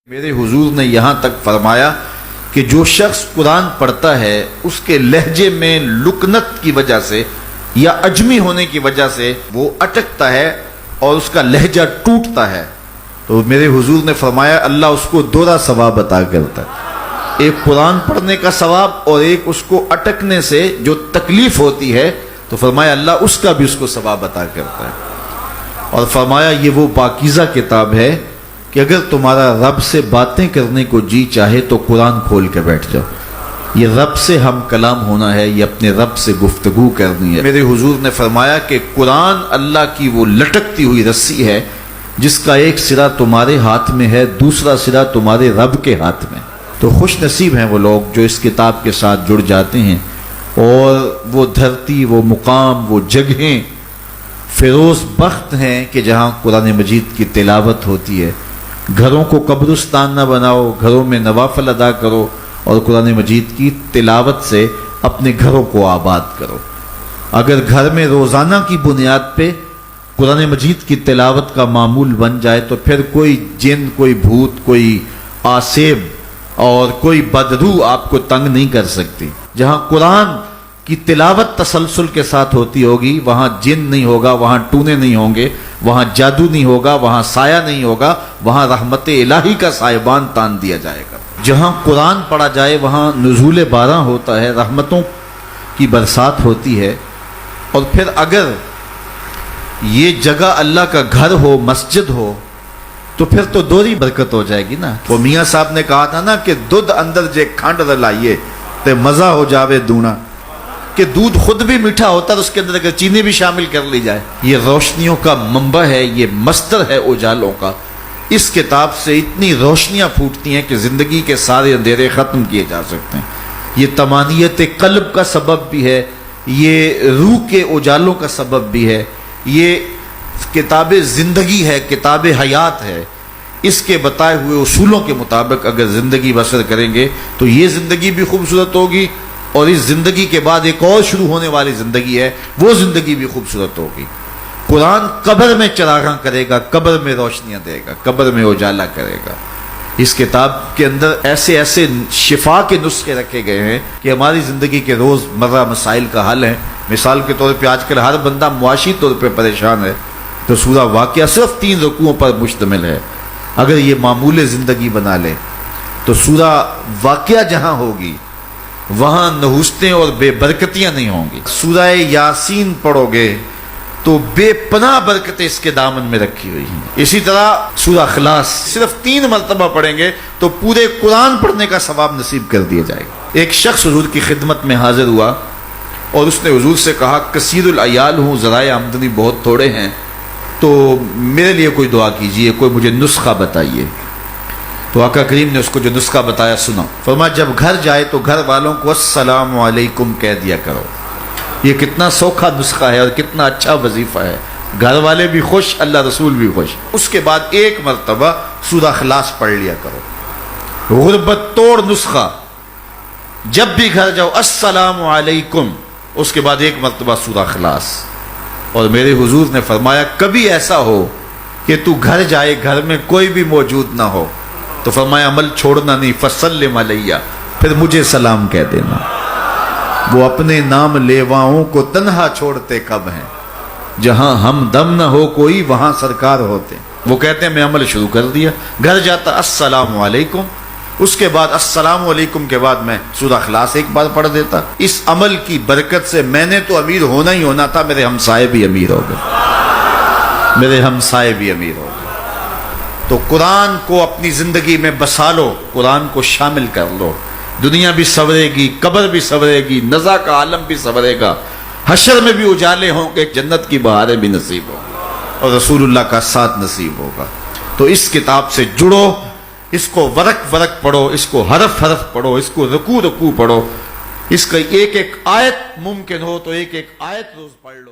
میرے حضور نے یہاں تک فرمایا کہ جو شخص قرآن پڑھتا ہے اس کے لہجے میں لکنت کی وجہ سے یا عجمی ہونے کی وجہ سے وہ اٹکتا ہے اور اس کا لہجہ ٹوٹتا ہے، تو میرے حضور نے فرمایا اللہ اس کو دوہرا ثواب عطا کرتا ہے، ایک قرآن پڑھنے کا ثواب اور ایک اس کو اٹکنے سے جو تکلیف ہوتی ہے، تو فرمایا اللہ اس کا بھی اس کو ثواب عطا کرتا ہے۔ اور فرمایا یہ وہ پاکیزہ کتاب ہے کہ اگر تمہارا رب سے باتیں کرنے کو جی چاہے تو قرآن کھول کے بیٹھ جاؤ، یہ رب سے ہم کلام ہونا ہے، یہ اپنے رب سے گفتگو کرنی ہے۔ میرے حضور نے فرمایا کہ قرآن اللہ کی وہ لٹکتی ہوئی رسی ہے جس کا ایک سرا تمہارے ہاتھ میں ہے، دوسرا سرا تمہارے رب کے ہاتھ میں۔ تو خوش نصیب ہیں وہ لوگ جو اس کتاب کے ساتھ جڑ جاتے ہیں اور وہ دھرتی، وہ مقام، وہ جگہیں فیروز بخت ہیں کہ جہاں قرآن مجید کی تلاوت ہوتی ہے۔ گھروں کو قبرستان نہ بناؤ، گھروں میں نوافل ادا کرو اور قرآن مجید کی تلاوت سے اپنے گھروں کو آباد کرو۔ اگر گھر میں روزانہ کی بنیاد پہ قرآن مجید کی تلاوت کا معمول بن جائے تو پھر کوئی جن، کوئی بھوت، کوئی آسیب اور کوئی بدروح آپ کو تنگ نہیں کر سکتی۔ جہاں قرآن کی تلاوت تسلسل کے ساتھ ہوتی ہوگی وہاں جن نہیں ہوگا، وہاں ٹونے نہیں ہوں گے، وہاں جادو نہیں ہوگا، وہاں سایہ نہیں ہوگا، وہاں رحمت الہی کا سائبان تان دیا جائے گا۔ جہاں قرآن پڑھا جائے وہاں نزول باران ہوتا ہے، رحمتوں کی برسات ہوتی ہے۔ اور پھر اگر یہ جگہ اللہ کا گھر ہو، مسجد ہو، تو پھر تو دوہری برکت ہو جائے گی نا۔ وہ میاں صاحب نے کہا تھا نا کہ دودھ اندر جے کھنڈ رلائیے تے مزہ ہو جاوے دونا، کہ دودھ خود بھی میٹھا ہوتا ہے، اس کے اندر اگر چینی بھی شامل کر لی جائے۔ یہ روشنیوں کا منبع ہے، یہ مصدر ہے اجالوں کا۔ اس کتاب سے اتنی روشنیاں پھوٹتی ہیں کہ زندگی کے سارے اندھیرے ختم کیے جا سکتے ہیں۔ یہ تمانیت قلب کا سبب بھی ہے، یہ روح کے اجالوں کا سبب بھی ہے، یہ کتاب زندگی ہے، کتاب حیات ہے۔ اس کے بتائے ہوئے اصولوں کے مطابق اگر زندگی بسر کریں گے تو یہ زندگی بھی خوبصورت ہوگی، اور اس زندگی کے بعد ایک اور شروع ہونے والی زندگی ہے، وہ زندگی بھی خوبصورت ہوگی۔ قرآن قبر میں چراغاں کرے گا، قبر میں روشنیاں دے گا، قبر میں اجالا کرے گا۔ اس کتاب کے اندر ایسے ایسے شفا کے نسخے رکھے گئے ہیں کہ ہماری زندگی کے روز مرہ مسائل کا حل ہے۔ مثال کے طور پہ آج کل ہر بندہ معاشی طور پہ پریشان ہے، تو سورہ واقعہ صرف 3 رکوعوں پر مشتمل ہے۔ اگر یہ معمول زندگی بنا لے تو سورہ واقعہ جہاں ہوگی وہاں نحوستیں اور بے برکتیاں نہیں ہوں گی۔ سورہ یاسین پڑھو گے تو بے پناہ برکتیں اس کے دامن میں رکھی ہوئی ہیں۔ اسی طرح سورہ اخلاص صرف 3 مرتبہ پڑھیں گے تو پورے قرآن پڑھنے کا ثواب نصیب کر دیا جائے گا۔ ایک شخص حضور کی خدمت میں حاضر ہوا اور اس نے حضور سے کہا کثیر العیال ہوں، ذرائع آمدنی بہت تھوڑے ہیں، تو میرے لیے کوئی دعا کیجئے، کوئی مجھے نسخہ بتائیے۔ تو آقا کریم نے اس کو جو نسخہ بتایا سنا، فرمایا جب گھر جائے تو گھر والوں کو السلام علیکم کہہ دیا کرو۔ یہ کتنا سوکھا نسخہ ہے اور کتنا اچھا وظیفہ ہے، گھر والے بھی خوش، اللہ رسول بھی خوش۔ اس کے بعد 1 مرتبہ سورہ اخلاص پڑھ لیا کرو، غربت توڑ نسخہ۔ جب بھی گھر جاؤ السلام علیکم، اس کے بعد 1 مرتبہ سورہ اخلاص۔ اور میرے حضور نے فرمایا کبھی ایسا ہو کہ تو گھر جائے، گھر میں کوئی بھی موجود نہ ہو، تو فرمایا عمل چھوڑنا نہیں، فسلم علیہ، پھر مجھے سلام کہہ دینا۔ وہ اپنے نام لیواؤں کو تنہا چھوڑتے کب ہیں، جہاں ہم دم نہ ہو کوئی وہاں سرکار ہوتے۔ وہ کہتے ہیں میں عمل شروع کر دیا، گھر جاتا السلام علیکم، اس کے بعد السلام علیکم کے بعد میں سورہ اخلاص 1 بار پڑھ دیتا۔ اس عمل کی برکت سے میں نے تو امیر ہونا ہی ہونا تھا، میرے ہمسائے بھی امیر ہو گئے، میرے ہمسائے بھی امیر ہو گئے۔ تو قرآن کو اپنی زندگی میں بسا لو، قرآن کو شامل کر لو، دنیا بھی سنورے گی، قبر بھی سنورے گی، نزا کا عالم بھی سنورے گا، حشر میں بھی اجالے ہوں گے، جنت کی بہاریں بھی نصیب ہوں گی، اور رسول اللہ کا ساتھ نصیب ہوگا۔ تو اس کتاب سے جڑو، اس کو ورق ورق پڑھو، اس کو حرف حرف پڑھو، اس کو رکوع رکوع پڑھو، اس کا ایک ایک آیت ممکن ہو تو ایک ایک آیت روز پڑھ لو۔